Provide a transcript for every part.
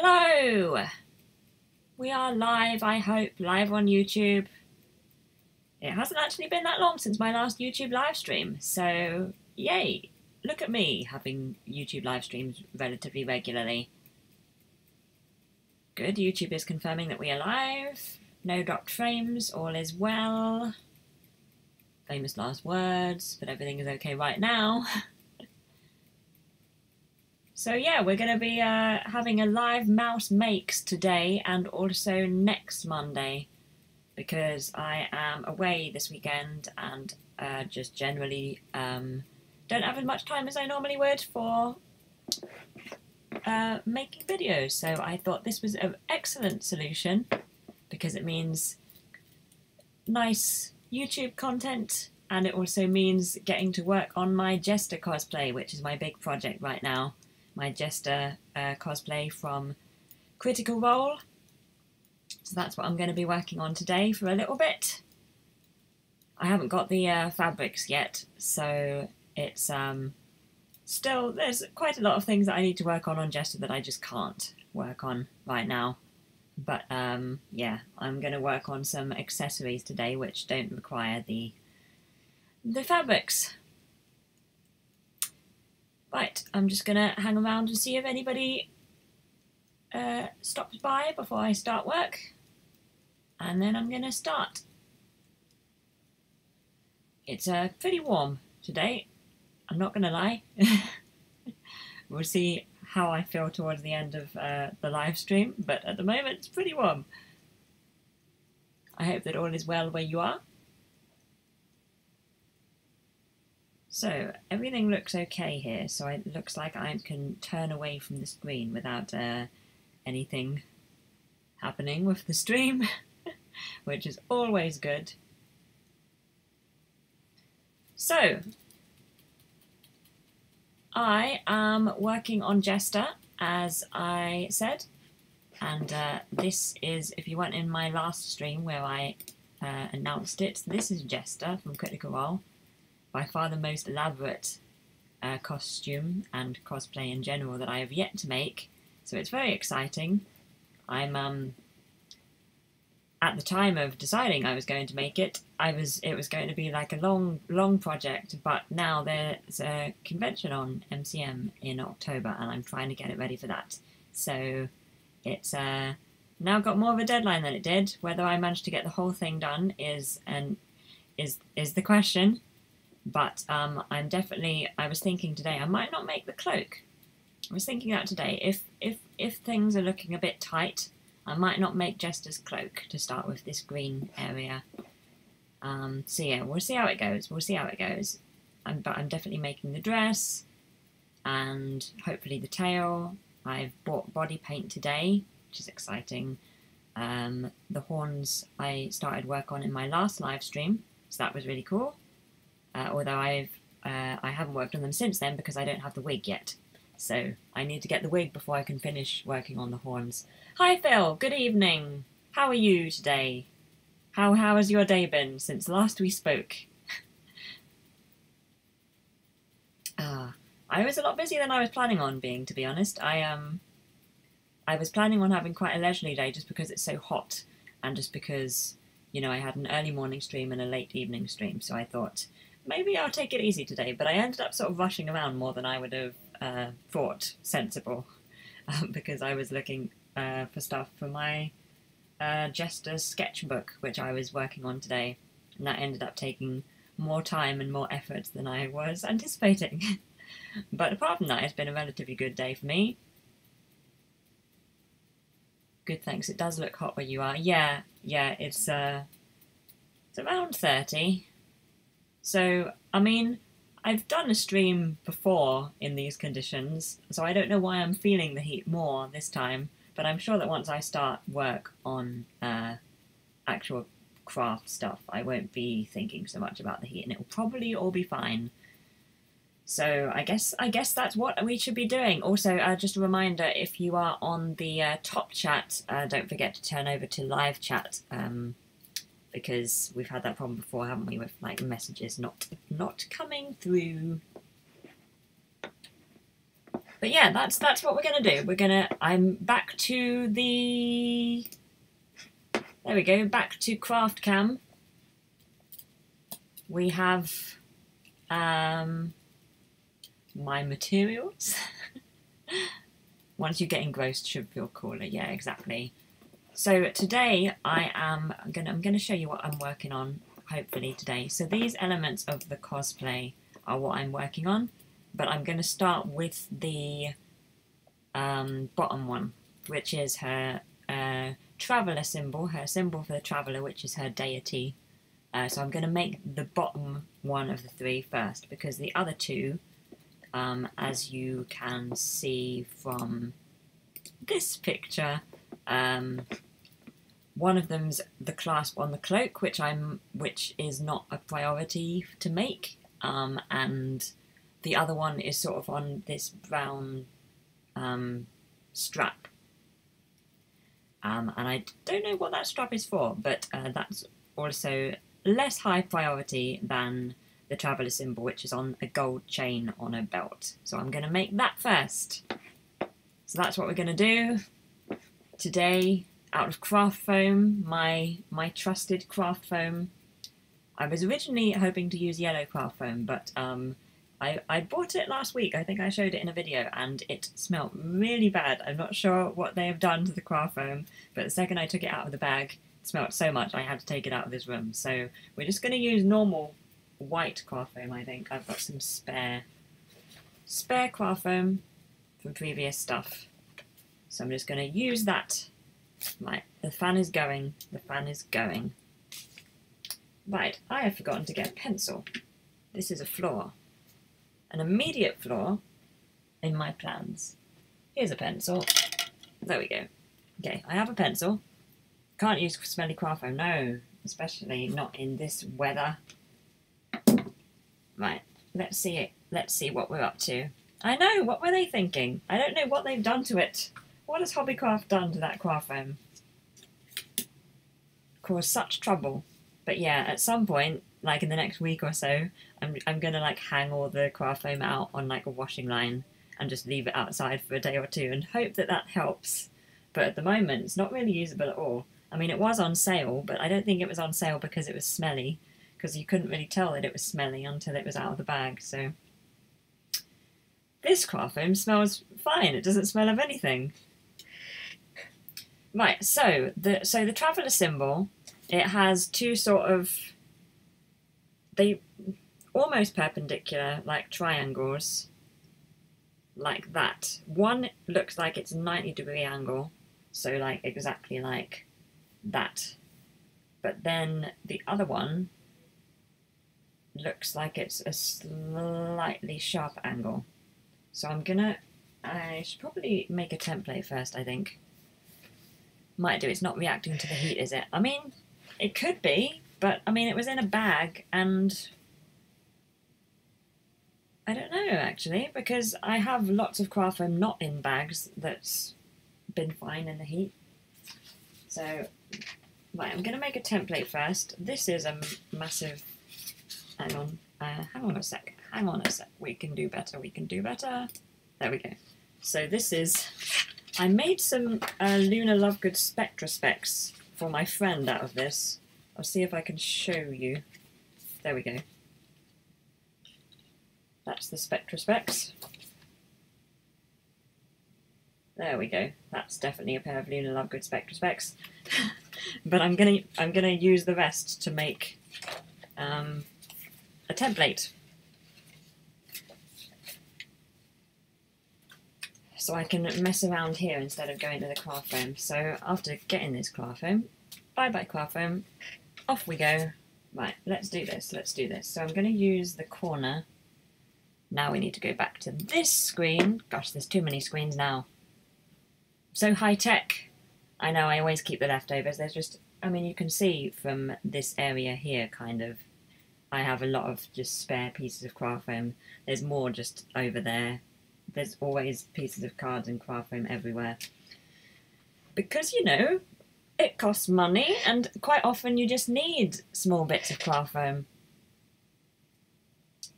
Hello! We are live, I hope, live on YouTube. It hasn't actually been that long since my last YouTube live stream, so yay! Look at me having YouTube live streams relatively regularly. Good, YouTube is confirming that we are live. No dropped frames, all is well. Famous last words, but everything is okay right now. So yeah, we're going to be having a live mouse makes today and also next Monday because I am away this weekend and just generally don't have as much time as I normally would for making videos. So I thought this was an excellent solution because it means nice YouTube content and it also means getting to work on my Jester cosplay, which is my big project right now. My Jester cosplay from Critical Role. So that's what I'm going to be working on today for a little bit. I haven't got the fabrics yet, so it's still, there's quite a lot of things that I need to work on Jester that I just can't work on right now. But yeah, I'm going to work on some accessories today which don't require the fabrics. Right, I'm just going to hang around and see if anybody stops by before I start work. And then I'm going to start. It's pretty warm today, I'm not going to lie. We'll see how I feel towards the end of the live stream, but at the moment it's pretty warm. I hope that all is well where you are. So everything looks okay here, so it looks like I can turn away from the screen without anything happening with the stream, which is always good. So I am working on Jester, as I said, and this is, if you went in my last stream where I announced it, this is Jester from Critical Role. By far the most elaborate costume and cosplay in general that I have yet to make, so it's very exciting. I'm at the time of deciding I was going to make it, it was going to be like a long project, but now there's a convention on MCM in October and I'm trying to get it ready for that. So it's now got more of a deadline than it did. Whether I manage to get the whole thing done is the question. But I was thinking today I might not make the cloak. I was thinking that today. If things are looking a bit tight, I might not make Jester's cloak to start with, this green area. So yeah, we'll see how it goes. We'll see how it goes. But I'm definitely making the dress and hopefully the tail. I've bought body paint today, which is exciting. The horns I started work on in my last live stream, so that was really cool. Although I haven't worked on them since then because I don't have the wig yet. So I need to get the wig before I can finish working on the horns. Hi Phil, good evening. How are you today? How has your day been since last we spoke? I was a lot busier than I was planning on being, to be honest. I was planning on having quite a leisurely day just because it's so hot and just because, you know, I had an early morning stream and a late evening stream, so I thought maybe I'll take it easy today, but I ended up sort of rushing around more than I would have thought sensible because I was looking for stuff for my Jester's sketchbook, which I was working on today, and that ended up taking more time and more effort than I was anticipating. But apart from that, it's been a relatively good day for me. Good, thanks. It does look hot where you are. Yeah, it's around 30. So, I mean, I've done a stream before in these conditions, so I don't know why I'm feeling the heat more this time, but I'm sure that once I start work on actual craft stuff, I won't be thinking so much about the heat, and it will probably all be fine. So I guess that's what we should be doing. Also, just a reminder, if you are on the top chat, don't forget to turn over to live chat, because we've had that problem before, haven't we, with like messages not coming through. But yeah, that's what we're gonna do. I'm back to the, there we go, back to craft cam. We have my materials. Once you get engrossed, should feel cooler. Yeah, exactly. So today I'm gonna show you what I'm working on, hopefully today. So these elements of the cosplay are what I'm working on, but I'm gonna start with the bottom one, which is her traveller symbol, her symbol for the traveller, which is her deity. So I'm gonna make the bottom one of the three first, because the other two, as you can see from this picture, one of them's the clasp on the cloak, which is not a priority to make, and the other one is sort of on this brown strap. And I don't know what that strap is for, but that's also less high priority than the traveller symbol, which is on a gold chain on a belt. So I'm going to make that first. So that's what we're going to do today, out of craft foam, my trusted craft foam. I was originally hoping to use yellow craft foam, but I bought it last week. I think I showed it in a video, and it smelled really bad. I'm not sure what they have done to the craft foam, but the second I took it out of the bag, it smelled so much I had to take it out of this room. So we're just going to use normal white craft foam, I think. I've got some spare craft foam from previous stuff. So I'm just going to use that. Right, the fan is going. The fan is going. Right, I have forgotten to get a pencil. This is a flaw. An immediate flaw in my plans. Here's a pencil. There we go. Okay, I have a pencil. Can't use smelly craft foam, no. Especially not in this weather. Right, let's see it. Let's see what we're up to. I know, what were they thinking? I don't know what they've done to it. What has Hobbycraft done to that craft foam? Caused such trouble. But yeah, at some point, like in the next week or so, I'm gonna like hang all the craft foam out on like a washing line and just leave it outside for a day or two and hope that that helps. But at the moment, it's not really usable at all. I mean, it was on sale, but I don't think it was on sale because it was smelly, because you couldn't really tell that it was smelly until it was out of the bag. So this craft foam smells fine. It doesn't smell of anything. Right, so the traveller symbol, it has two sort of, they almost perpendicular, like triangles, like that. One looks like it's a 90-degree angle, so like exactly like that. But then the other one looks like it's a slightly sharp angle. So I should probably make a template first, I think. Might do. It's not reacting to the heat, is it? I mean, it could be, but I mean, it was in a bag, and I don't know actually, because I have lots of craft foam not in bags that's been fine in the heat. So, right, I'm going to make a template first. This is a massive. Hang on a sec. Hang on a sec. We can do better. We can do better. There we go. So this is. I made some Lunar Lovegood Spectra specs for my friend out of this. I'll see if I can show you. There we go. That's the Spectra specs. There we go. That's definitely a pair of Lunar Lovegood Spectra specs. But I'm gonna use the rest to make a template. So I can mess around here instead of going to the craft foam. So after getting this craft foam, bye craft foam, off we go. Right, let's do this, let's do this. So I'm going to use the corner. Now we need to go back to this screen. Gosh, there's too many screens now. So high tech. I know, I always keep the leftovers. There's just, I mean, you can see from this area here, kind of, I have a lot of just spare pieces of craft foam. There's more just over there. There's always pieces of cards and craft foam everywhere. Because, you know, it costs money, and quite often you just need small bits of craft foam.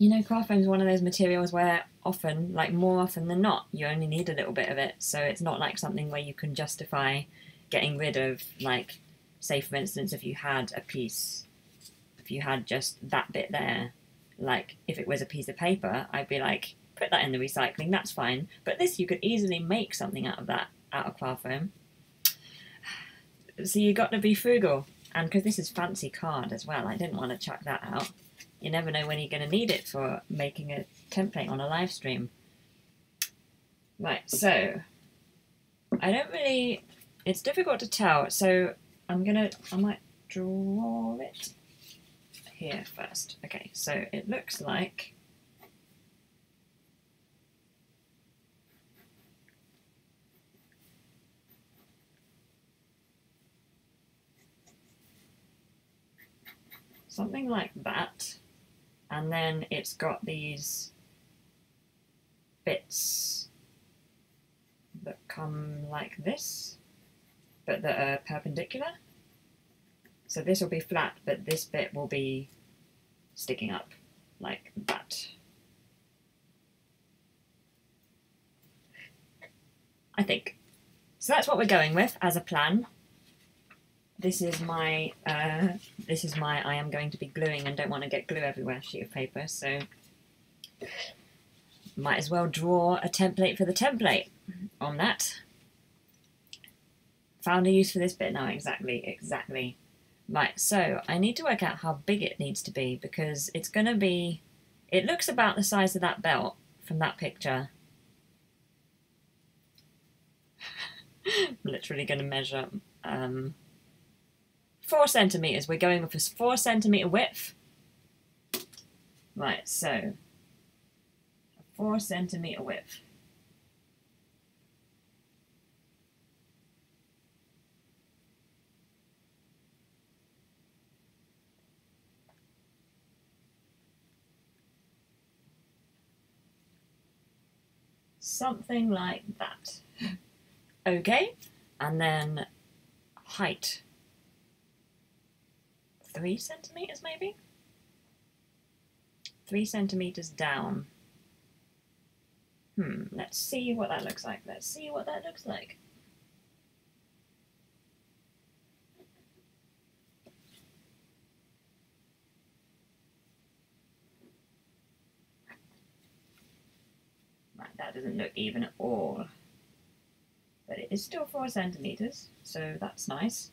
You know, craft foam is one of those materials where often, like more often than not, you only need a little bit of it. So it's not like something where you can justify getting rid of, like, say for instance, if you had just that bit there, like if it was a piece of paper, I'd be like, put that in the recycling, that's fine. But this, you could easily make something out of that, out of craft foam. So you got to be frugal. And because this is fancy card as well, I didn't want to chuck that out. You never know when you're going to need it for making a template on a live stream. Right, so I don't really, it's difficult to tell. So I might draw it here first. Okay, so it looks like something like that. And then it's got these bits that come like this, but that are perpendicular. So this will be flat, but this bit will be sticking up like that. I think. So that's what we're going with as a plan. This is my I am going to be gluing and don't want to get glue everywhere sheet of paper, so might as well draw a template for the template on that. Found a use for this bit now, exactly. Right, so I need to work out how big it needs to be because it's going to be, it looks about the size of that belt from that picture. I'm literally going to measure 4 centimetres. We're going with a 4 centimetre width. Right, so a 4 centimetre width. Something like that. Okay, and then height. 3 centimetres maybe? 3 centimetres down. Let's see what that looks like. Right, that doesn't look even at all. But it is still 4 centimetres, so that's nice.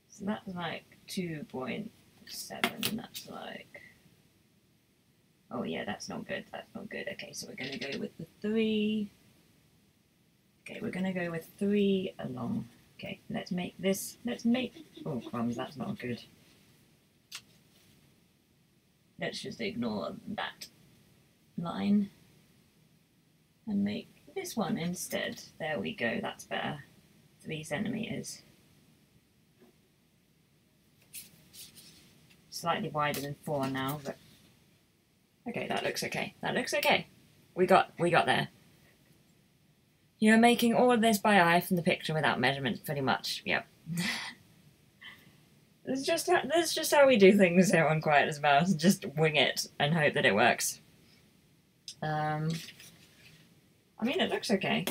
So that's like 2.7, that's like, oh yeah, that's not good. Okay, so we're going to go with the 3. Okay, we're going to go with 3 along. Okay, let's make, oh crumbs, that's not good. Let's just ignore that line and make this one instead. There we go, that's better. 3 centimetres. Slightly wider than 4 now, but okay, that looks okay. We got there. You're making all of this by eye from the picture without measurements, pretty much. Yep. That's just how we do things here on Quiet as Mouse. Just wing it and hope that it works. I mean, it looks okay.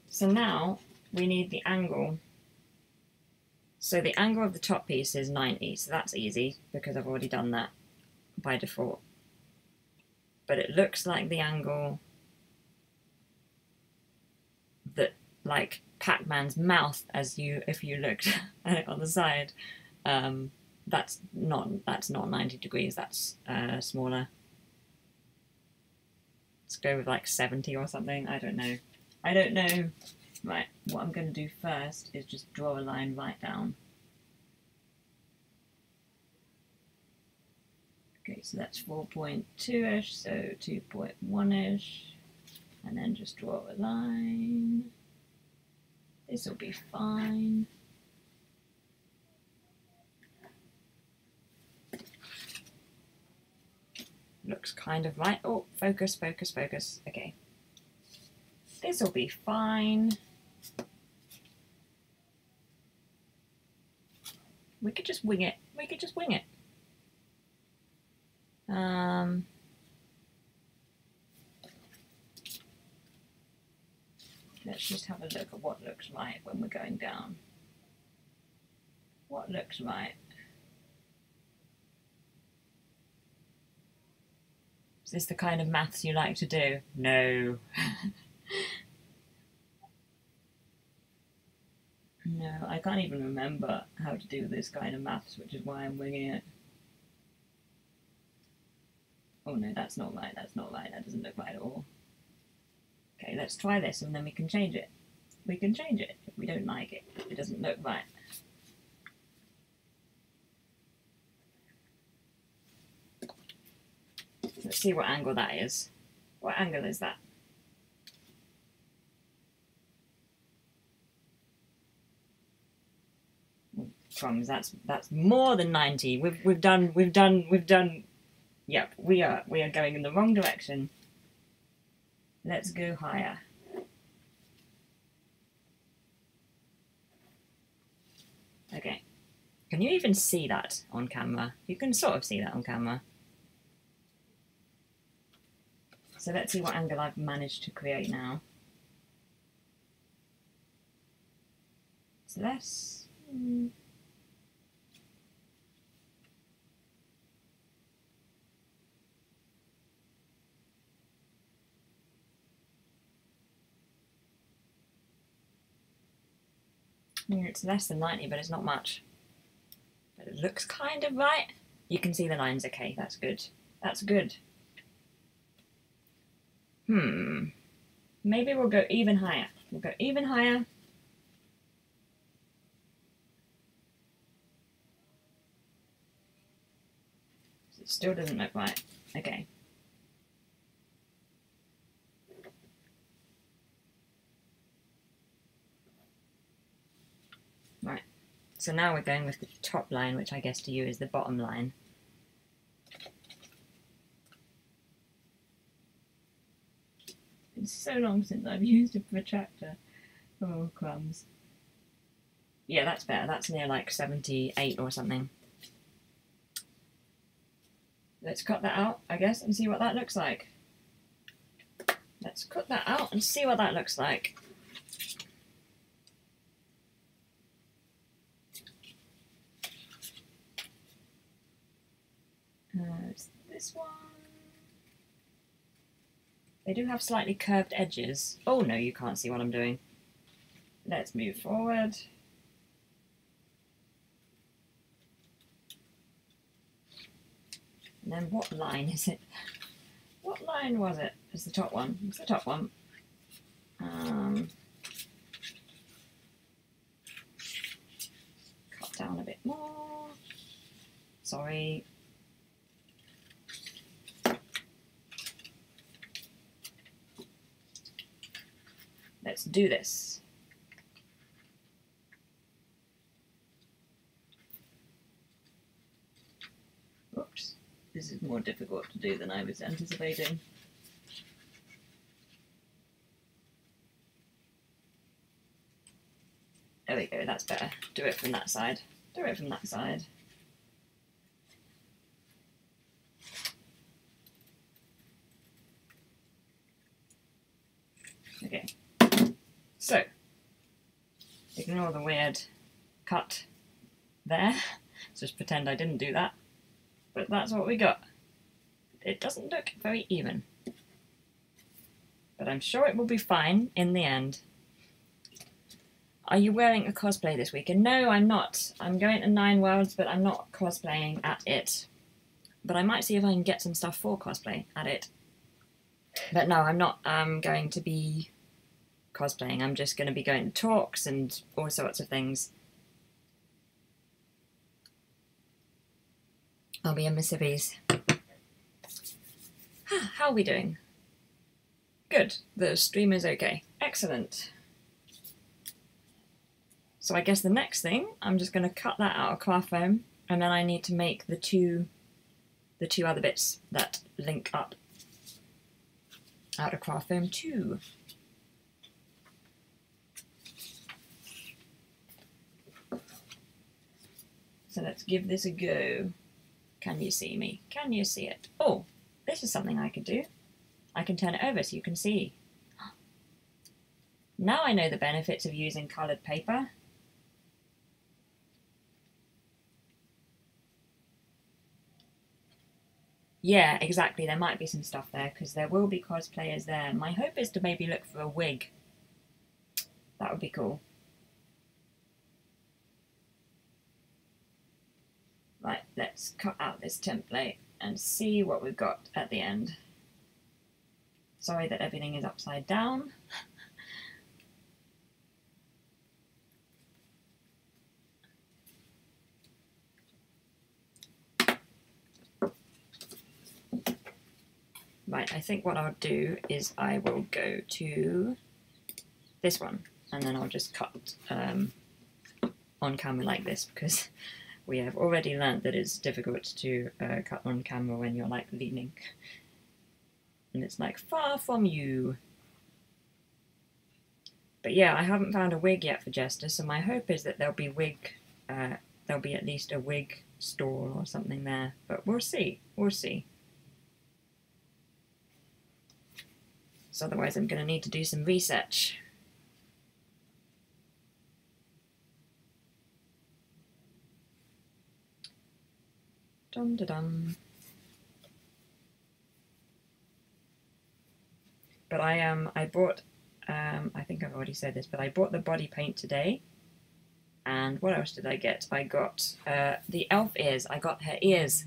So now we need the angle. So the angle of the top piece is 90, so that's easy because I've already done that by default. But it looks like the angle that, like Pac-Man's mouth, if you looked at it on the side, that's not 90 degrees. That's smaller. Let's go with like 70 or something. I don't know. Right, what I'm going to do first is just draw a line right down. Okay, so that's 4.2-ish, so 2.1-ish, and then just draw a line. This will be fine. Looks kind of right. Oh, focus. Okay. This will be fine. We could just wing it. We could just wing it. Let's just have a look at what looks right when we're going down. What looks right? Is this the kind of maths you like to do? No. No, I can't even remember how to do this kind of maths, which is why I'm winging it. Oh no, that's not right, that's not right, that doesn't look right at all. Okay, let's try this and then we can change it. We can change it if we don't like it. It doesn't look right. Let's see what angle that is. What angle is that? Crumbs, that's more than 90. We've done. Yep, we are going in the wrong direction. Let's go higher. Okay. Can you even see that on camera? You can sort of see that on camera. So let's see what angle I've managed to create now. So let's... It's less than 90, but it's not much. But it looks kind of right. You can see the lines, okay, that's good. That's good. Maybe we'll go even higher. We'll go even higher. It still doesn't look right. Okay. Right. So now we're going with the top line, which I guess to you is the bottom line. It's so long since I've used a protractor. Oh, crumbs. Yeah, that's better. That's near like 78 or something. Let's cut that out, I guess, and see what that looks like. Let's cut that out and see what that looks like. It's this one. They do have slightly curved edges. Oh no, you can't see what I'm doing. Let's move forward. And then what line is it? What line was it? It's the top one. It's the top one. Cut down a bit more. Sorry. Let's do this. Oops. This is more difficult to do than I was anticipating. There we go, that's better. Do it from that side. Do it from that side. Okay. So, ignore the weird cut there. Just pretend I didn't do that. But that's what we got. It doesn't look very even. But I'm sure it will be fine in the end. Are you wearing a cosplay this weekend? No, I'm not. I'm going to 9 Worlds, but I'm not cosplaying at it. But I might see if I can get some stuff for cosplay at it. But no, I'm not going to be cosplaying. I'm just going to be going to talks and all sorts of things. I'll be in my civvies. How are we doing? Good. The stream is okay. Excellent. So I guess the next thing, I'm just going to cut that out of craft foam, and then I need to make the two other bits that link up out of craft foam too. So let's give this a go. Can you see me? Can you see it? Oh, this is something I could do. I can turn it over so you can see. Now I know the benefits of using coloured paper. Yeah, exactly. There might be some stuff there because there will be cosplayers there. My hope is to maybe look for a wig. That would be cool. Right, let's cut out this template and see what we've got at the end. Sorry that everything is upside down. Right, I think what I'll do is I will go to this one and then I'll just cut on camera like this because we have already learnt that it's difficult to cut on camera when you're like leaning and it's like far from you. But yeah, I haven't found a wig yet for Jester, so my hope is that there'll be at least a wig store or something there, but we'll see, we'll see. So otherwise I'm going to need to do some research. Dum da dum. But I bought, I think I've already said this, but I bought the body paint today. And what else did I get? I got the elf ears. I got her ears.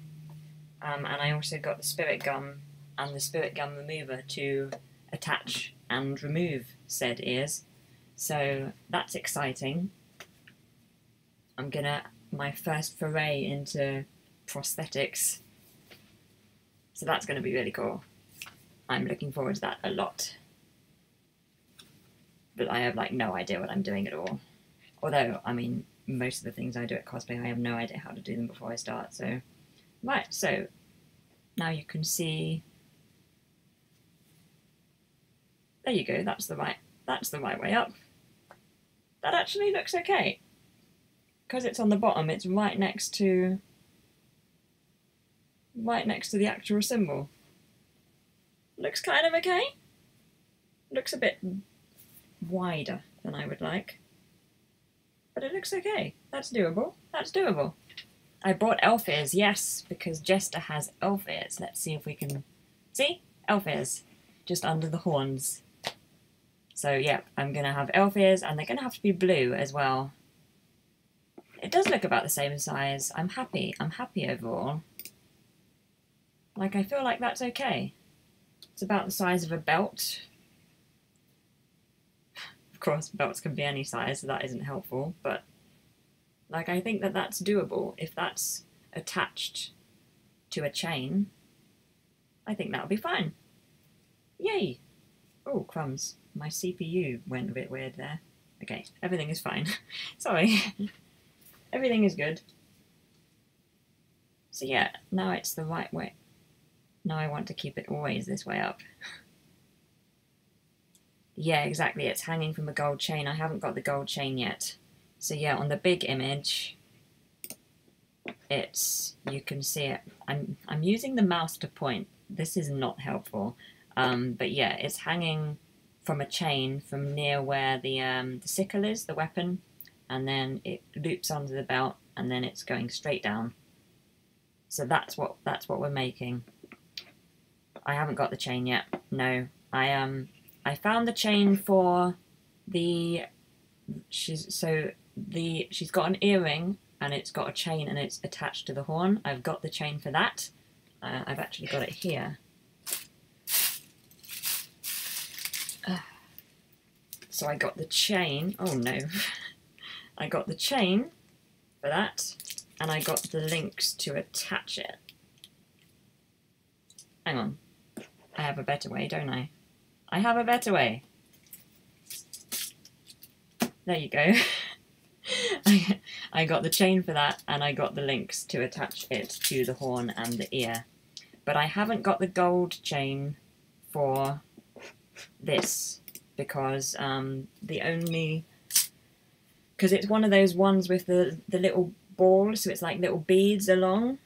And I also got the spirit gum and the spirit gum remover to attach and remove said ears. So that's exciting. I'm gonna, my first foray into prosthetics. So that's gonna be really cool. I'm looking forward to that a lot. But I have like no idea what I'm doing at all. Although, I mean, most of the things I do at cosplay, I have no idea how to do them before I start. So, right, so now you can see. There you go. That's the right way up. That actually looks okay. Because it's on the bottom, it's right next to the actual symbol. Looks kind of okay. Looks a bit wider than I would like. But it looks okay. That's doable. That's doable. I bought elf ears, yes, because Jester has elf ears. Let's see if we can... See? Elf ears. Just under the horns. So, yeah, I'm going to have elf ears, and they're going to have to be blue as well. It does look about the same size. I'm happy. I'm happy overall. Like, I feel like that's okay. It's about the size of a belt. Of course, belts can be any size, so that isn't helpful, but like I think that that's doable. If that's attached to a chain, I think that'll be fine. Yay! Oh, crumbs. My CPU went a bit weird there. Okay, everything is fine. Sorry. Everything is good. So yeah, now it's the right way. Now I want to keep it always this way up. Yeah, exactly. It's hanging from a gold chain. I haven't got the gold chain yet. So yeah, on the big image, you can see it. I'm using the mouse to point. This is not helpful. But yeah, it's hanging from a chain from near where the sickle is, the weapon, and then it loops onto the belt, and then it's going straight down. So that's what we're making. I haven't got the chain yet. No, I found the chain for the she's got an earring and it's got a chain and it's attached to the horn. I've got the chain for that. I've actually got it here. So I got the chain. Oh no. I got the chain for that and I got the links to attach it. Hang on. I have a better way, don't I? I have a better way. There you go. I got the chain for that and I got the links to attach it to the horn and the ear. But I haven't got the gold chain for this because because it's one of those ones with the little ball, so it's like little beads along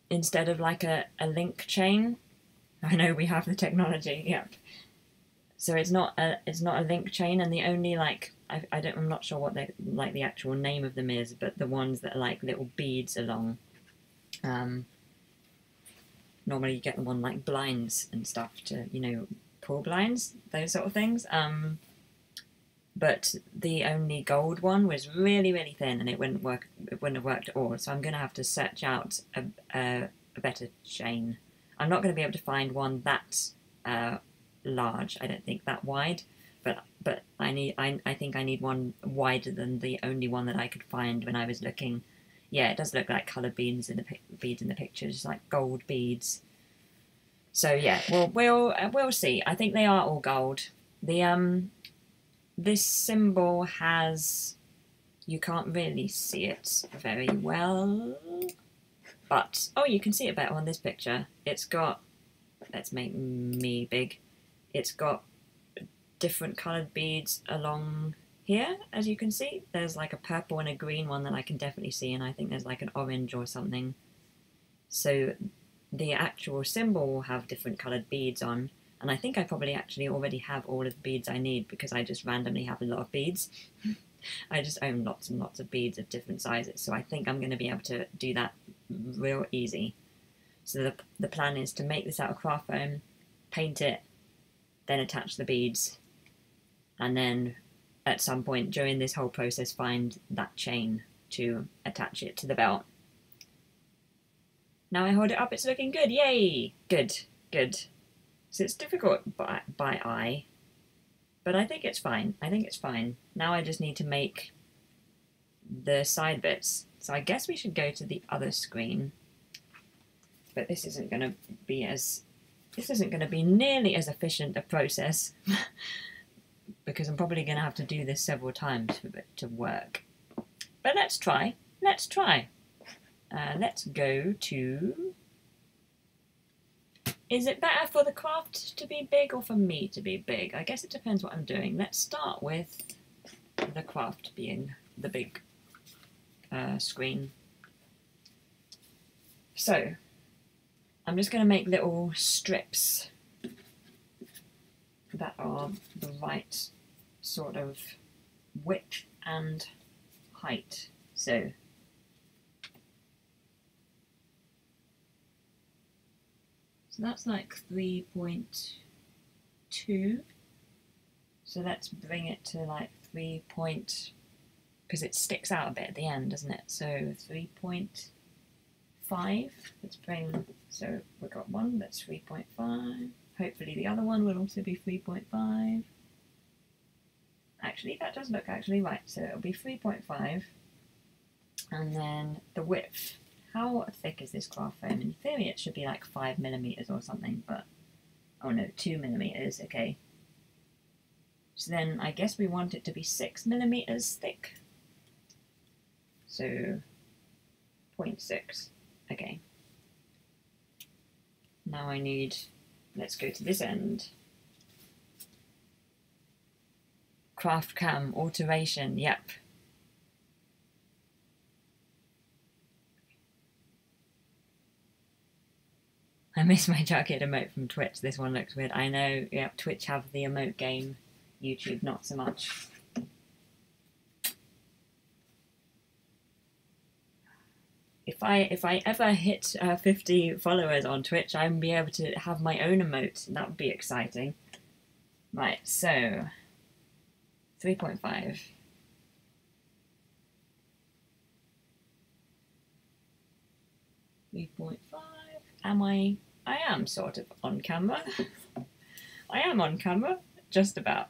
instead of like a link chain. I know we have the technology, yep. So it's not a link chain, and the only like I'm not sure what the actual name of them is, but the ones that are like little beads along. Normally you get them on like blinds and stuff to, you know, pull blinds, those sort of things. But the only gold one was really, really thin, and it wouldn't work. It wouldn't have worked at all. So I'm going to have to search out a better chain. I'm not going to be able to find one that large. I don't think that wide, but I think I need one wider than the only one that I could find when I was looking. Yeah, it does look like coloured beads in the picture, just like gold beads. So yeah, we'll see. I think they are all gold. The this symbol has, you can't really see it very well, but oh, you can see it better on this picture. It's got, let's make me big. It's got different coloured beads along here, as you can see. There's like a purple and a green one that I can definitely see, and I think there's like an orange or something. So the actual symbol will have different coloured beads on, and I think I probably actually already have all of the beads I need because I just randomly have a lot of beads. I just own lots and lots of beads of different sizes, so I think I'm going to be able to do that real easy. So the plan is to make this out of craft foam, paint it, then attach the beads, and then at some point during this whole process find that chain to attach it to the belt. Now I hold it up, it's looking good, yay! Good, good. So it's difficult by eye, but I think it's fine. I think it's fine. Now I just need to make the side bits. So I guess we should go to the other screen, but this isn't going to be nearly as efficient a process because I'm probably going to have to do this several times for it to work. But let's try. Let's try. Let's go to... Is it better for the craft to be big or for me to be big? I guess it depends what I'm doing. Let's start with the craft being the big screen. So, I'm just going to make little strips that are the right sort of width and height. So that's like 3.2. So let's bring it to like 3. Because it sticks out a bit at the end, doesn't it? So 3.5. Let's bring, so we've got one that's 3.5. Hopefully the other one will also be 3.5. Actually, that does look actually right. So it'll be 3.5. And then the width. How thick is this craft foam? In theory it should be like 5mm or something, but oh no, 2mm, okay. So then I guess we want it to be 6mm thick. So 0.6, okay. Now I need, let's go to this end. Craft cam, alteration, yep. I miss my jacket emote from Twitch. This one looks weird. I know, yeah, Twitch have the emote game. YouTube not so much. If I ever hit 50 followers on Twitch, I'll be able to have my own emote. That would be exciting. Right, so 3.5. Am I am sort of on camera. I am on camera, just about.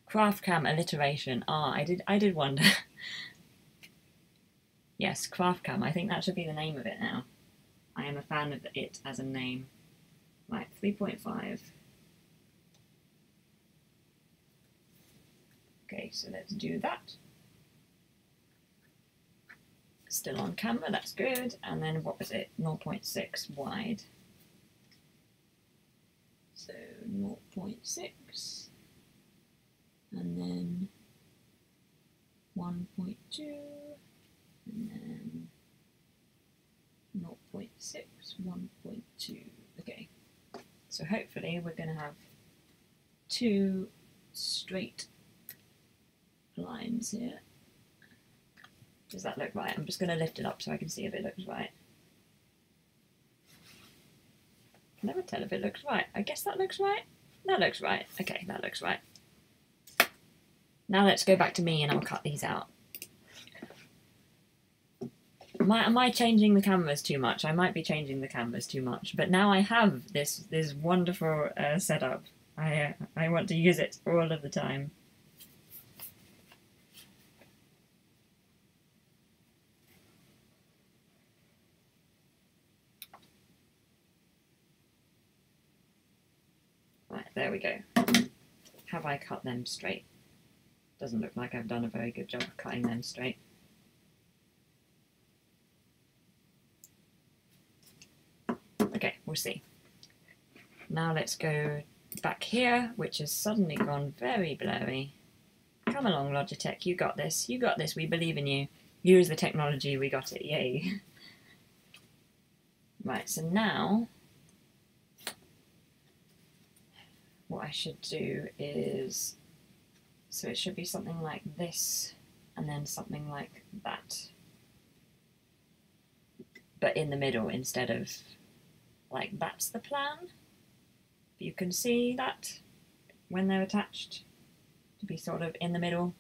Craft cam alliteration. Ah, I did wonder. Yes, craft cam. I think that should be the name of it now. I am a fan of it as a name. Right, 3.5. Okay, so let's do that. Still on camera, that's good. And then what was it? 0.6 wide. So 0.6. And then 1.2. And then 0.6, 1.2. Okay, so hopefully we're going to have two straight lines here. Does that look right? I'm just going to lift it up so I can see if it looks right. I can never tell if it looks right. I guess that looks right. That looks right. Okay, that looks right. Now let's go back to me and I'll cut these out. Am I changing the canvas too much? I might be changing the canvas too much, but now I have this wonderful setup. I want to use it all of the time. Right, there we go. Have I cut them straight? Doesn't look like I've done a very good job of cutting them straight. Okay, we'll see. Now let's go back here, which has suddenly gone very blurry. Come along, Logitech, you got this. You got this, we believe in you. Use the technology, we got it, yay. Right, so now what I should do is, so it should be something like this, and then something like that. But in the middle instead of, like, that's the plan. You can see that when they're attached to be sort of in the middle.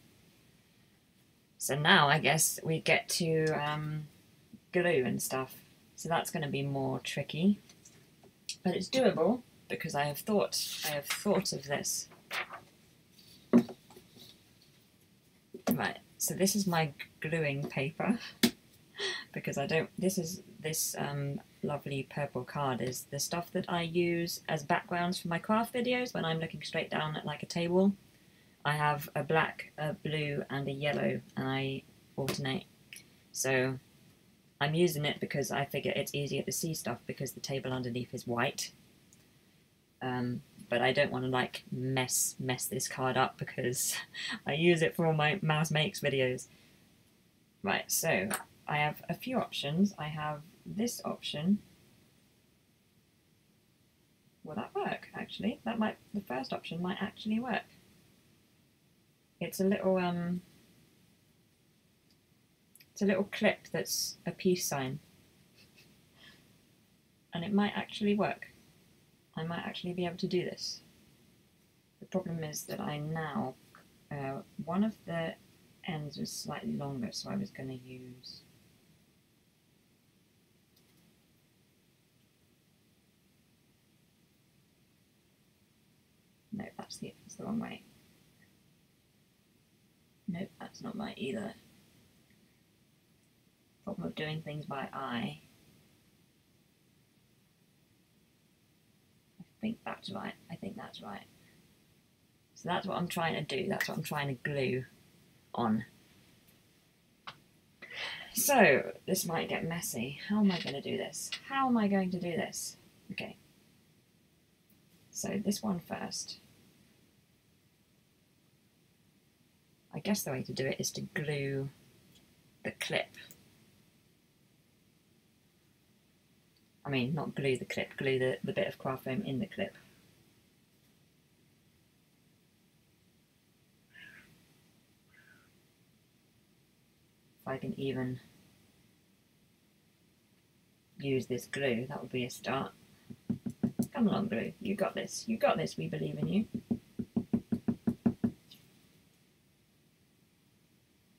So now I guess we get to glue and stuff. So that's going to be more tricky, but it's doable because I have thought of this. Right, so this is my gluing paper because I don't. This lovely purple card is the stuff that I use as backgrounds for my craft videos when I'm looking straight down at like a table. I have a black, a blue, and a yellow, and I alternate. So I'm using it because I figure it's easier to see stuff because the table underneath is white. But I don't want to like mess this card up because I use it for all my Mouse Makes videos. Right, so I have a few options. I have this option. Will that work, actually? The first option might actually work. It's a little clip that's a peace sign. And it might actually work. I might actually be able to do this. The problem is that I now, one of the ends was slightly longer, so I was going to use no, that's the wrong way. Nope, that's not right either. Problem of doing things by eye. I think that's right. I think that's right. So that's what I'm trying to do. That's what I'm trying to glue on. So this might get messy. How am I going to do this? How am I going to do this? Okay. So this one first. I guess the way to do it is to glue the clip. I mean, not glue the clip, glue the bit of craft foam in the clip. If I can even use this glue, that would be a start. Come along, glue. You got this. You got this. We believe in you.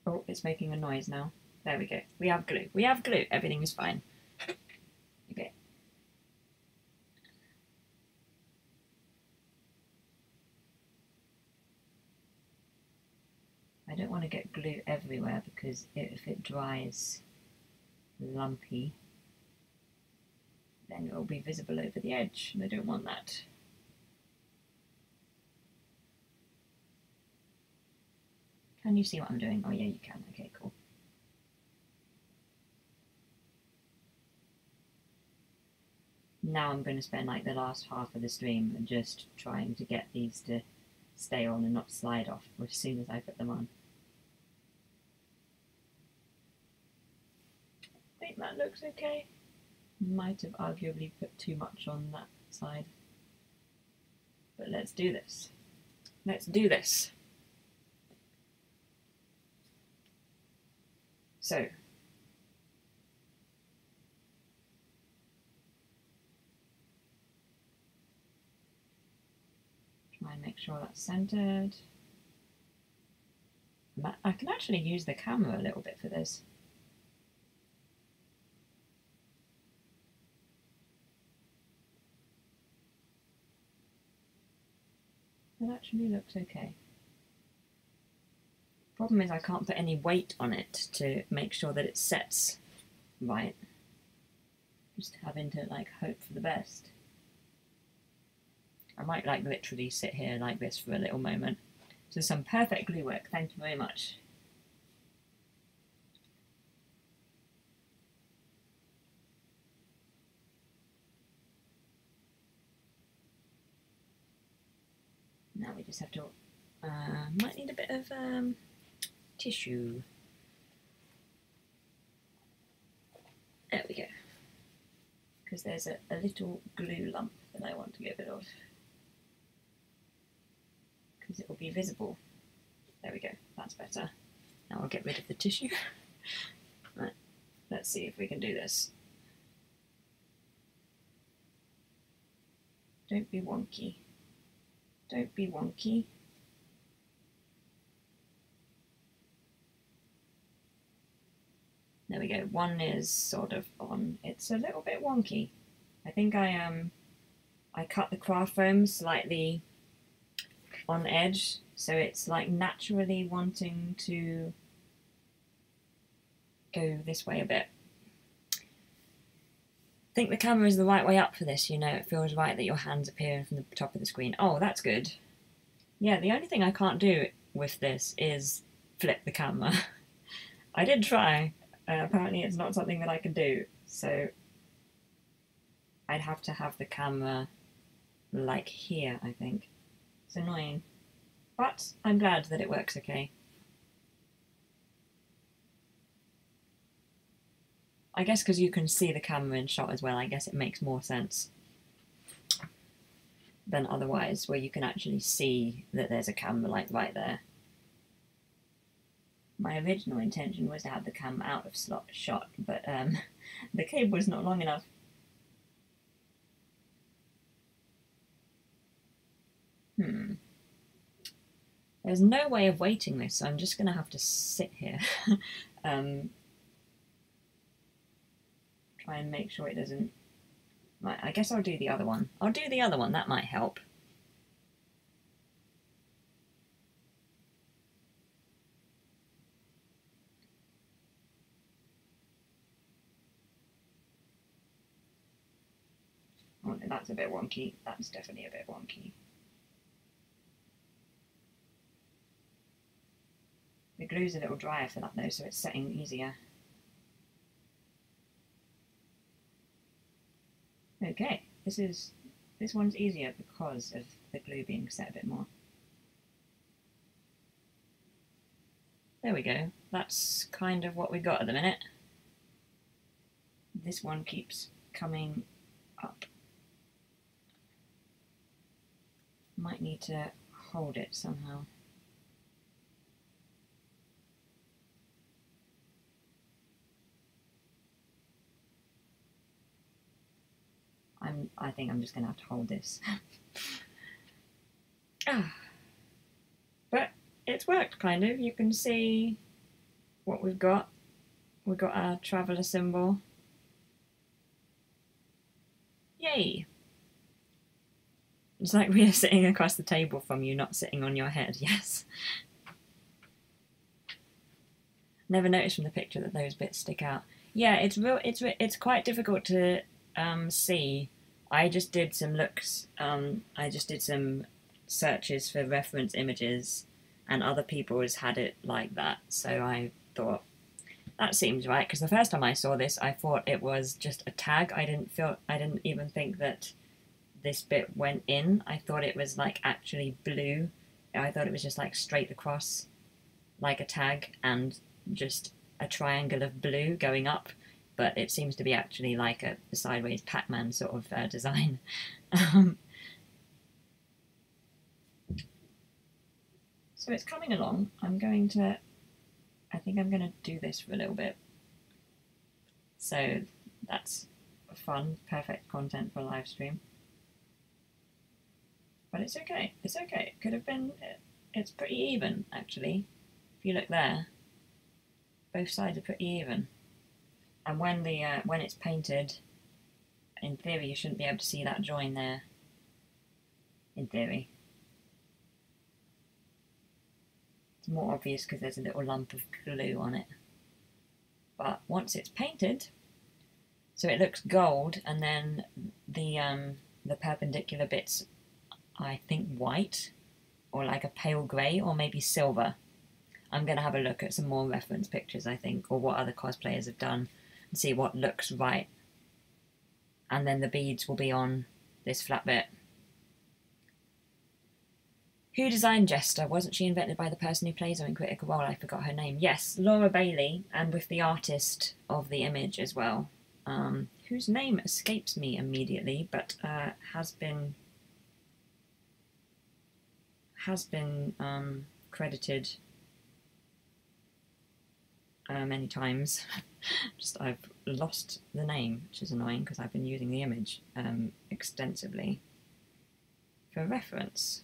Oh, it's making a noise now. There we go. We have glue. We have glue. Everything is fine. Okay. I don't want to get glue everywhere because if it dries lumpy, then it will be visible over the edge, and I don't want that. Can you see what I'm doing? Oh yeah, you can. Okay, cool. Now I'm going to spend like the last half of the stream just trying to get these to stay on and not slide off as soon as I put them on. looks okay. Might have arguably put too much on that side. But let's do this. Let's do this. So, try and make sure that's centered. I can actually use the camera a little bit for this. It actually looks okay. Problem is I can't put any weight on it to make sure that it sets right. Just having to like hope for the best. I might like literally sit here like this for a little moment. So some perfect glue work, thank you very much. Now we just have to, might need a bit of tissue. There we go. Because there's a little glue lump that I want to get rid of. Because it will be visible. There we go, that's better. Now I'll get rid of the tissue. Right, let's see if we can do this. Don't be wonky. Don't be wonky. There we go, one is sort of on. It's a little bit wonky. I think I cut the craft foam slightly on edge, so it's like naturally wanting to go this way a bit. I think the camera is the right way up for this, you know, it feels right that your hand's appearing from the top of the screen. Oh, that's good. Yeah, the only thing I can't do with this is flip the camera. I did try, apparently it's not something that I can do, so I'd have to have the camera like here, I think. It's annoying, but I'm glad that it works okay. I guess because you can see the camera in shot as well, I guess it makes more sense than otherwise, where you can actually see that there's a camera like right there. My original intention was to have the camera out of shot, but the cable is not long enough. There's no way of weighting this, so I'm just going to have to sit here. Try and make sure it doesn't... Right, I guess I'll do the other one. I'll do the other one, that might help. Oh, that's a bit wonky. That's definitely a bit wonky. The glue's a little drier for that though, so it's setting easier. Okay, this one's easier because of the glue being set a bit more. There we go. That's kind of what we got at the minute. This one keeps coming up. Might need to hold it somehow. I think I'm just going to have to hold this. But it's worked, kind of. You can see what we've got. We've got our traveller symbol. Yay! It's like we are sitting across the table from you, not sitting on your head. Yes. Never noticed from the picture that those bits stick out. Yeah, it's quite difficult to see. I just did some looks. I just did some searches for reference images, and other people has had it like that. So I thought that seems right, because the first time I saw this, I thought it was just a tag. I didn't even think that this bit went in. I thought it was like actually blue. I thought it was just like straight across, like a tag, and just a triangle of blue going up. but it seems to be actually like a sideways Pac-Man sort of design. So it's coming along. I think I'm going to do this for a little bit. So that's fun, perfect content for a live stream. But it's okay, it's okay. It could have been, it's pretty even actually. If you look there, both sides are pretty even. And when it's painted, in theory you shouldn't be able to see that join there. In theory. It's more obvious because there's a little lump of glue on it. But once it's painted, so it looks gold, and then the perpendicular bits, I think white, or like a pale grey, or maybe silver. I'm going to have a look at some more reference pictures, I think, or what other cosplayers have done, and see what looks right. And then the beads will be on this flat bit. Who designed Jester? Wasn't she invented by the person who plays her in Critical Role? I forgot her name. Yes, Laura Bailey, and with the artist of the image as well, whose name escapes me immediately, but has been credited many times. I've lost the name, which is annoying because I've been using the image extensively for reference.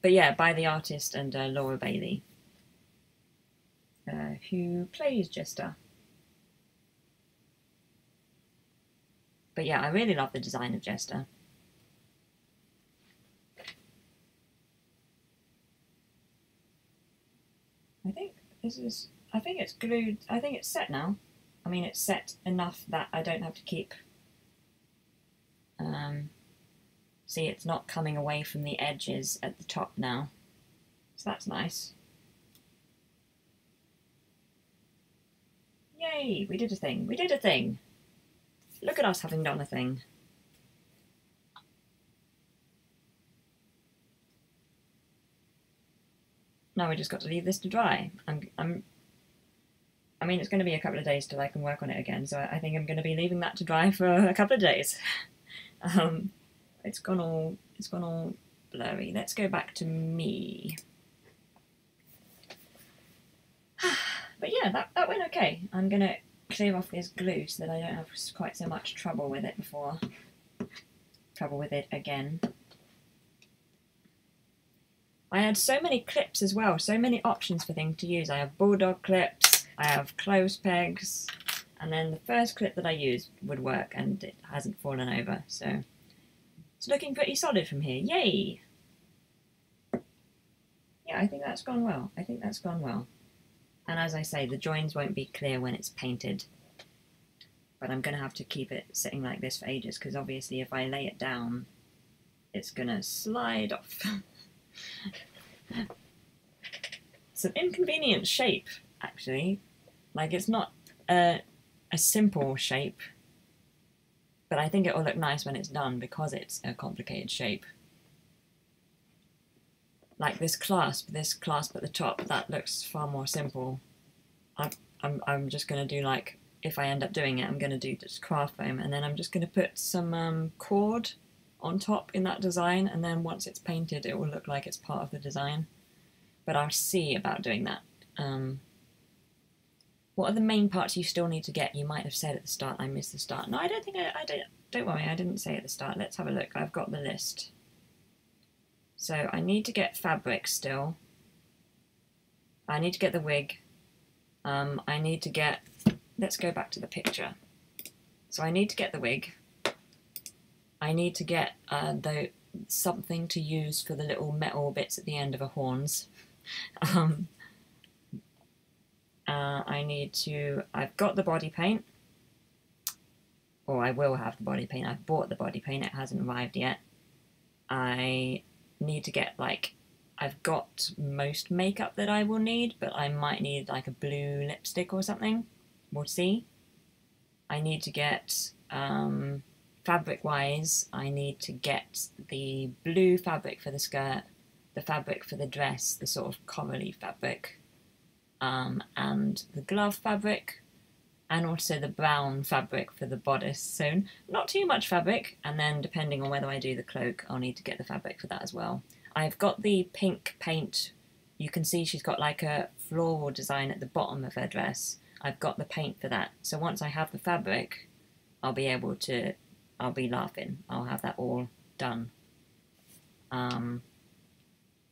But yeah, by the artist and Laura Bailey, who plays Jester. But yeah, I really love the design of Jester. I think it's glued, I think it's set now. I mean, it's set enough that I don't have to keep, see, it's not coming away from the edges at the top now. So that's nice. Yay, we did a thing, we did a thing. Look at us having done a thing. Now we just got to leave this to dry. I mean, it's going to be a couple of days till I can work on it again, so I think I'm going to be leaving that to dry for a couple of days. It's gone all blurry. Let's go back to me. But yeah, that went okay. I'm going to clear off this glue so that I don't have quite so much trouble with it before. Trouble with it again. I had so many clips as well, so many options for things to use. I have bulldog clips, I have clothes pegs, and then the first clip that I used would work and it hasn't fallen over, so it's looking pretty solid from here. Yay! Yeah, I think that's gone well. I think that's gone well. And as I say, the joins won't be clear when it's painted, but I'm going to have to keep it sitting like this for ages, because obviously if I lay it down, it's going to slide off. It's an inconvenient shape, actually. Like, it's not a simple shape, but I think it will look nice when it's done because it's a complicated shape. Like this clasp at the top, that looks far more simple. I'm just going to do, like, if I end up doing it, I'm going to do just craft foam, and then I'm just going to put some cord on top in that design, and then once it's painted it will look like it's part of the design. But I'll see about doing that. What are the main parts you still need to get? You might have said at the start. I missed the start. No, I don't think don't worry, I didn't say at the start. Let's have a look. I've got the list. So I need to get fabric still. I need to get the wig. I need to get, let's go back to the picture. So I need to get the wig. I need to get something to use for the little metal bits at the end of her horns. I've got the body paint, or I will have the body paint. I've bought the body paint, it hasn't arrived yet. I need to get, like, I've got most makeup that I will need, but I might need like a blue lipstick or something. We'll see. I need to get, fabric-wise, I need to get the blue fabric for the skirt, the fabric for the dress, the sort of corally fabric, and the glove fabric, and also the brown fabric for the bodice. So not too much fabric, and then depending on whether I do the cloak, I'll need to get the fabric for that as well. I've got the pink paint. You can see she's got like a floral design at the bottom of her dress. I've got the paint for that. So once I have the fabric, I'll be laughing. I'll have that all done.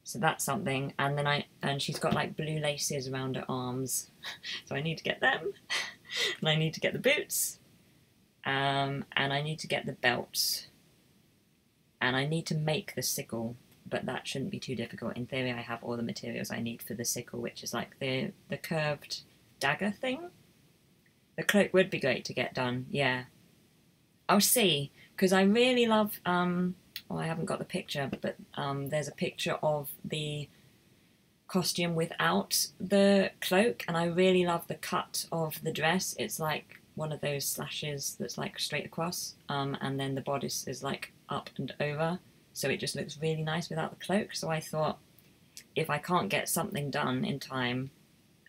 So that's something. And then she's got like blue laces around her arms. So I need to get them. And I need to get the boots. And I need to get the belts. And I need to make the sickle, but that shouldn't be too difficult. In theory, I have all the materials I need for the sickle, which is like the curved dagger thing. The cloak would be great to get done, yeah. I'll see, because I really love, well, I haven't got the picture, but there's a picture of the costume without the cloak, and I really love the cut of the dress. It's like one of those slashes that's like straight across, and then the bodice is like up and over, so it just looks really nice without the cloak. So I thought, if I can't get something done in time,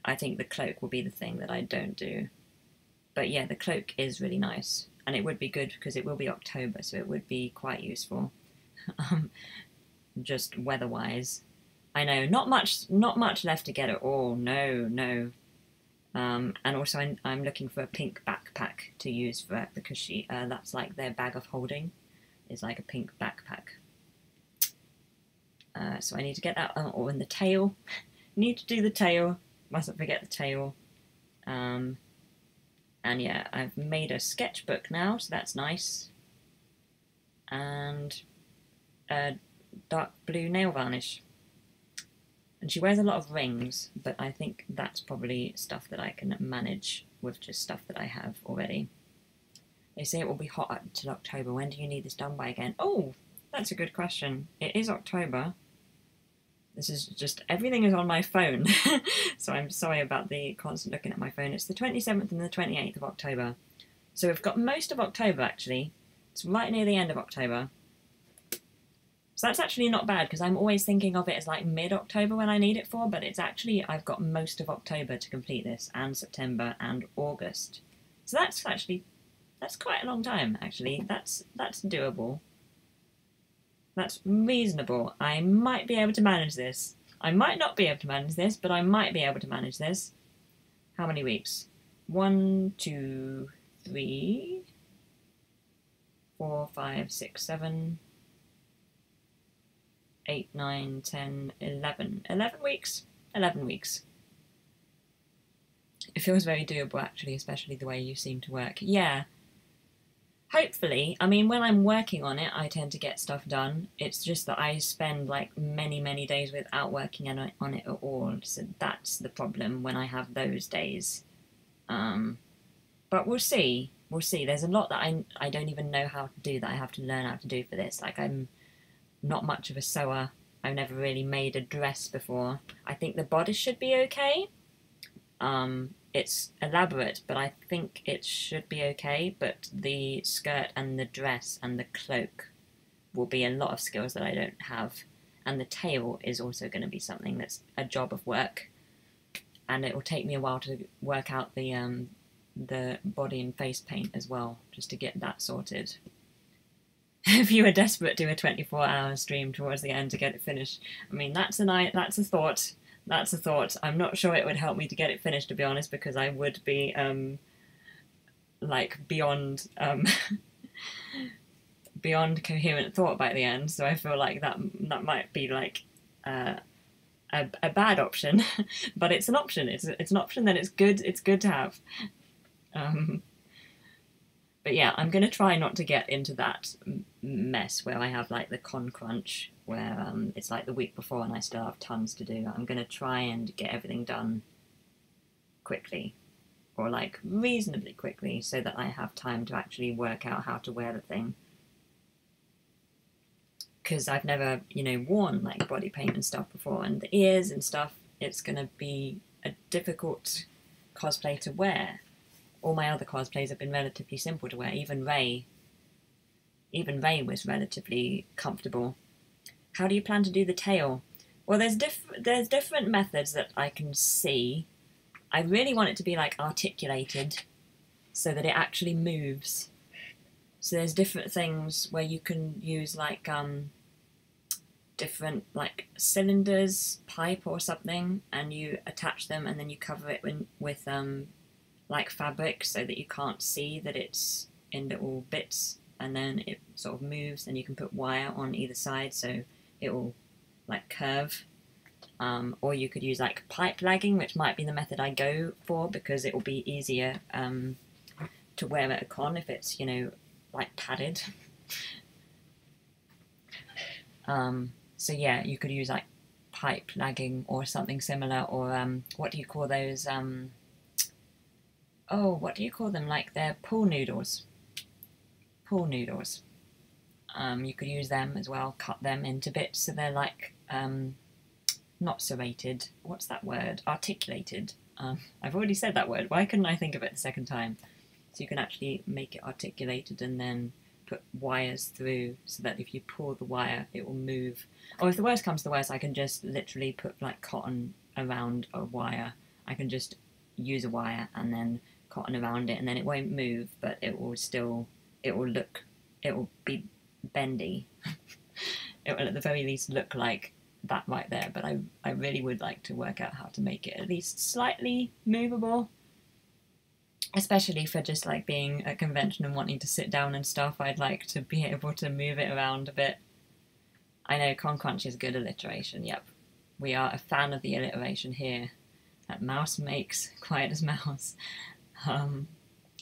I think the cloak will be the thing that I don't do. But yeah, the cloak is really nice, and it would be good because it will be October, so it would be quite useful. Just weather-wise. I know, not much left to get at all. No. And also I'm looking for a pink backpack to use for it, because that's like their bag of holding is like a pink backpack. So I need to get that, or in the tail. Need to do the tail. Mustn't forget the tail. And yeah, I've made a sketchbook now, so that's nice. And a dark blue nail varnish. And she wears a lot of rings, but I think that's probably stuff that I can manage with just stuff that I have already. They say it will be hot until October. When do you need this done by again? Oh, that's a good question. It is October. This is just, everything is on my phone. So I'm sorry about the constant looking at my phone. It's the 27th and the 28th of October. So we've got most of October, actually. It's right near the end of October. So that's actually not bad, because I'm always thinking of it as like mid-October when I need it for, but it's actually, I've got most of October to complete this, and September and August. So that's quite a long time, actually. That's doable. That's reasonable. I might be able to manage this. I might not be able to manage this, but I might be able to manage this. How many weeks? 1, 2, 3, 4, 5, 6, 7, 8, 9, 10, 11. 11 weeks? 11 weeks. It feels very doable, actually, especially the way you seem to work. Yeah. Hopefully. I mean, when I'm working on it, I tend to get stuff done. It's just that I spend like many days without working on it at all. So that's the problem when I have those days. But we'll see. We'll see. There's a lot that I don't even know how to do that I have to learn how to do for this. Like, I'm not much of a sewer. I've never really made a dress before. I think the bodice should be okay. It's elaborate, but I think it should be okay. But the skirt and the dress and the cloak will be a lot of skills that I don't have. And the tail is also going to be something that's a job of work. And it will take me a while to work out the body and face paint as well, just to get that sorted. If you were desperate, do a 24-hour stream towards the end to get it finished. I mean, that's a thought. That's a thought. I'm not sure it would help me to get it finished, to be honest, because I would be, like, beyond coherent thought by the end. So I feel like that might be, like, a bad option. But it's an option. It's an option that it's good to have. But yeah, I'm going to try not to get into that mess where I have, like, the con crunch, where it's like the week before and I still have tons to do. I'm going to try and get everything done quickly, or like reasonably quickly, so that I have time to actually work out how to wear the thing. Because I've never, worn like body paint and stuff before, and the ears and stuff, it's going to be a difficult cosplay to wear. All my other cosplays have been relatively simple to wear. Even Ray was relatively comfortable. How do you plan to do the tail? Well, there's different methods that I can see. I really want it to be like articulated, so that it actually moves. So there's different things where you can use like different like cylinders, pipe or something, and you attach them and then you cover it with like fabric so that you can't see that it's in little bits, and then it sort of moves, and you can put wire on either side so it will like curve. Or you could use like pipe lagging, which might be the method I go for because it will be easier to wear at a con if it's, you know, like padded. So yeah, you could use like pipe lagging or something similar, or what do you call those? Oh, what do you call them? Like they're pool noodles. Pool noodles. You could use them as well, cut them into bits so they're like not serrated. What's that word? Articulated. I've already said that word. Why couldn't I think of it the second time? So you can actually make it articulated and then put wires through so that if you pull the wire, it will move. Or if the worst comes to the worst, I can just literally put like cotton around a wire. I can just use a wire and then cotton around it, and then it won't move, but it will still, it will be bendy. It will at the very least look like that right there, but I really would like to work out how to make it at least slightly movable, especially for just like being at convention and wanting to sit down and stuff. I'd like to be able to move it around a bit. I know Con is good alliteration. Yep, we are a fan of the alliteration here at Mouse Makes. Quiet as Mouse.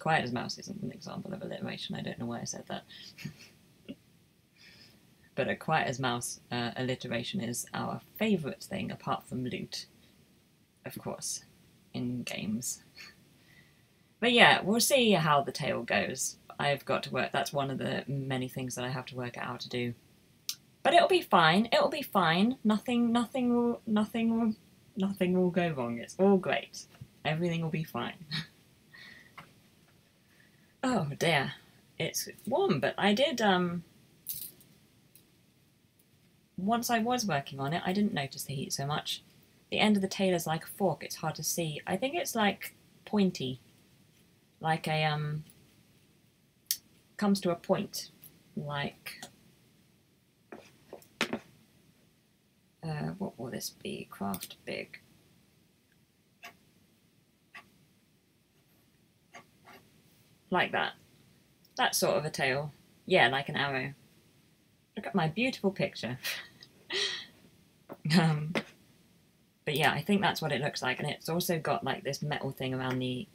Quiet as Mouse isn't an example of alliteration. I don't know why I said that. But a Quiet as Mouse alliteration is our favourite thing, apart from loot, of course, in games. But yeah, we'll see how the tail goes. I've got to work, that's one of the many things that I have to work out how to do. But it'll be fine, it'll be fine. Nothing will go wrong. It's all great. Everything will be fine. Oh dear, it's warm, but I did, once I was working on it, I didn't notice the heat so much. The end of the tail is like a fork, it's hard to see. I think it's like pointy. Like a, comes to a point. Like, what will this be? Craft big. Like that. That sort of a tail. Yeah, like an arrow. Look at my beautiful picture. But yeah, I think that's what it looks like, and it's also got like this metal thing around the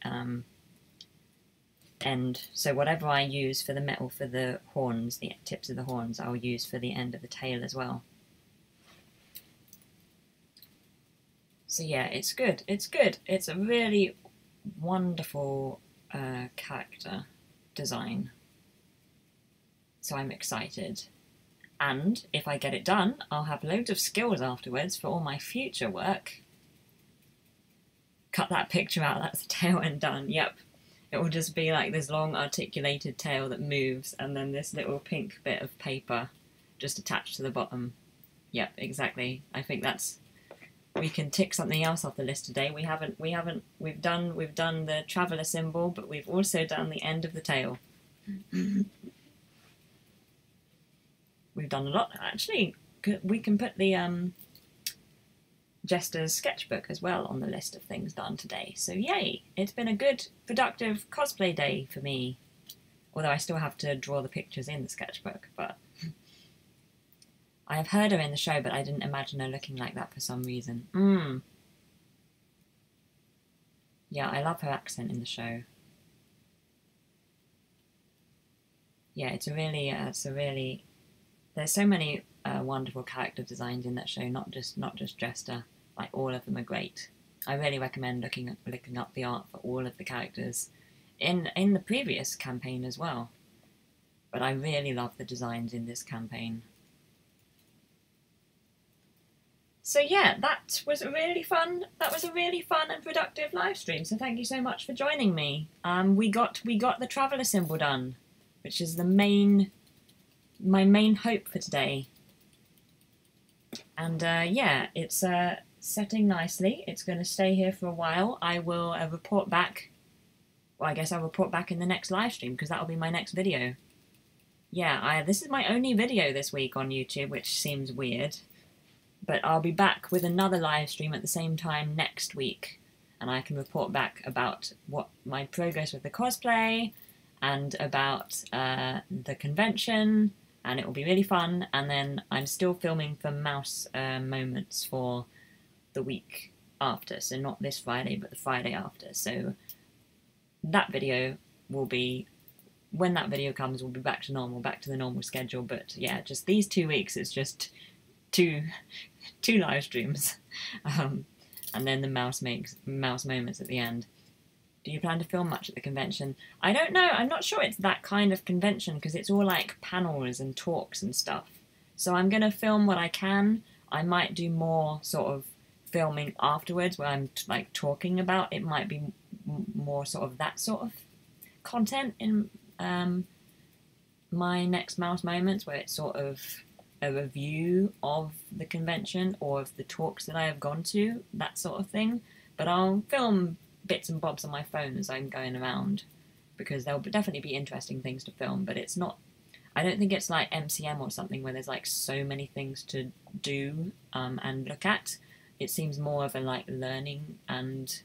end. So whatever I use for the metal for the horns, the tips of the horns, I'll use for the end of the tail as well. So yeah, it's good. It's good. It's a really wonderful character design. So I'm excited. And if I get it done, I'll have loads of skills afterwards for all my future work. Cut that picture out, that's the tail end done. Yep. It will just be like this long articulated tail that moves, and then this little pink bit of paper just attached to the bottom. Yep, exactly. I think that's, we can tick something else off the list today. We've done the traveller symbol, but we've also done the end of the tail. We've done a lot, actually. We can put the Jester's sketchbook as well on the list of things done today. So yay! It's been a good, productive cosplay day for me. Although I still have to draw the pictures in the sketchbook, but I have heard her in the show, but I didn't imagine her looking like that for some reason. Yeah, I love her accent in the show. Yeah, it's a really there's so many wonderful character designs in that show, not just Jester. Like, all of them are great. I really recommend looking up the art for all of the characters in the previous campaign as well. But I really love the designs in this campaign. So yeah, that was a really fun and productive live stream. So thank you so much for joining me. We got the traveller symbol done, which is my main hope for today. And yeah, it's setting nicely. It's going to stay here for a while. I will report back Well, I guess I'll report back in the next live stream because that'll be my next video. Yeah, this is my only video this week on YouTube, which seems weird. But I'll be back with another live stream at the same time next week. And I can report back about what my progress with the cosplay and about the convention. And it will be really fun. And then I'm still filming for mouse moments for the week after. So not this Friday, but the Friday after. So that video will be... when that video comes, we'll be back to normal, back to the normal schedule. But yeah, just these 2 weeks, it's just two live streams. And then the mouse moments at the end. Do you plan to film much at the convention? I don't know. I'm not sure it's that kind of convention because it's all like panels and talks and stuff. So I'm going to film what I can. I might do more sort of filming afterwards where I'm like talking about. It might be more sort of that sort of content in my next mouse moments, where it's sort of a review of the convention or of the talks that I have gone to, that sort of thing. But I'll film bits and bobs on my phone as I'm going around because there'll definitely be interesting things to film, but it's not... I don't think it's like MCM or something where there's like so many things to do and look at. It seems more of a like learning and,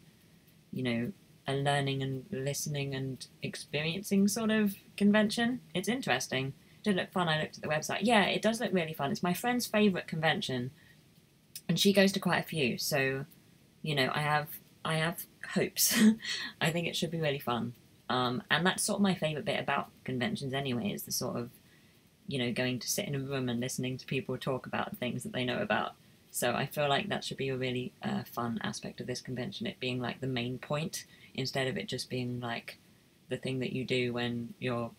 you know, a learning and listening and experiencing sort of convention. It's interesting. It did look fun. I looked at the website. Yeah, it does look really fun. It's my friend's favourite convention and she goes to quite a few, so, you know, I have hopes. I think it should be really fun. And that's sort of my favourite bit about conventions anyway, is the sort of, you know, going to sit in a room and listening to people talk about things that they know about. So I feel like that should be a really fun aspect of this convention, it being like the main point, instead of it just being like the thing that you do when you're,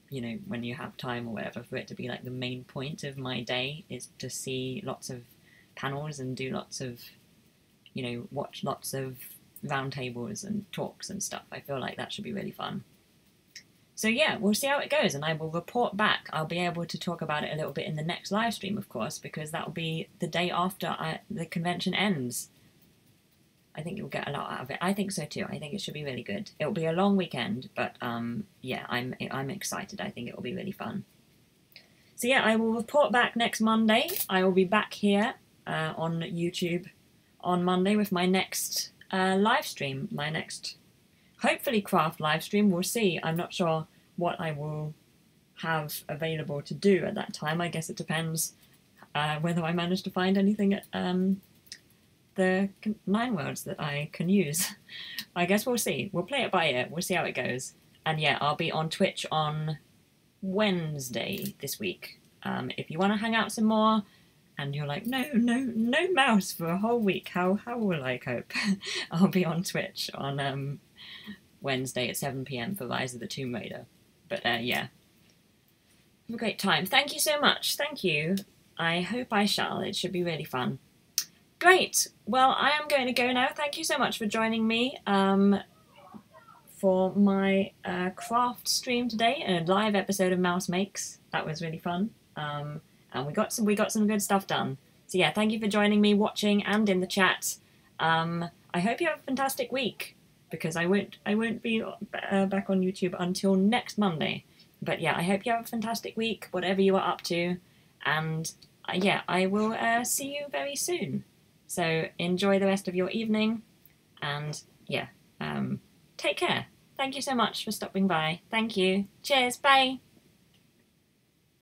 you know, when you have time or whatever, for it to be like the main point of my day is to see lots of panels and do lots of, you know, watch lots of roundtables and talks and stuff. I feel like that should be really fun. So yeah, we'll see how it goes and I will report back. I'll be able to talk about it a little bit in the next live stream, of course, because that will be the day after the convention ends. I think you'll get a lot out of it. I think so too. I think it should be really good. It'll be a long weekend, but yeah, I'm excited. I think it will be really fun. So yeah, I will report back next Monday. I will be back here on YouTube on Monday with my next live stream, my next hopefully craft live stream. We'll see. I'm not sure what I will have available to do at that time. I guess it depends whether I manage to find anything at the 9 worlds that I can use. I guess we'll see. We'll play it by ear. We'll see how it goes. And yeah, I'll be on Twitch on Wednesday this week. If you want to hang out some more and you're like, no mouse for a whole week, how will I cope? I'll be on Twitch on Wednesday at 7 PM for Rise of the Tomb Raider. But yeah, have a great time. Thank you so much. Thank you. I hope I shall. It should be really fun. Great. Well, I am going to go now. Thank you so much for joining me for my craft stream today, a live episode of Mouse Makes. That was really fun. And we got some good stuff done. So yeah, thank you for joining me, watching, and in the chat. I hope you have a fantastic week, because I won't be back on YouTube until next Monday. But yeah, I hope you have a fantastic week, whatever you are up to. And yeah, I will see you very soon. So enjoy the rest of your evening, and yeah, take care. Thank you so much for stopping by. Thank you. Cheers. Bye.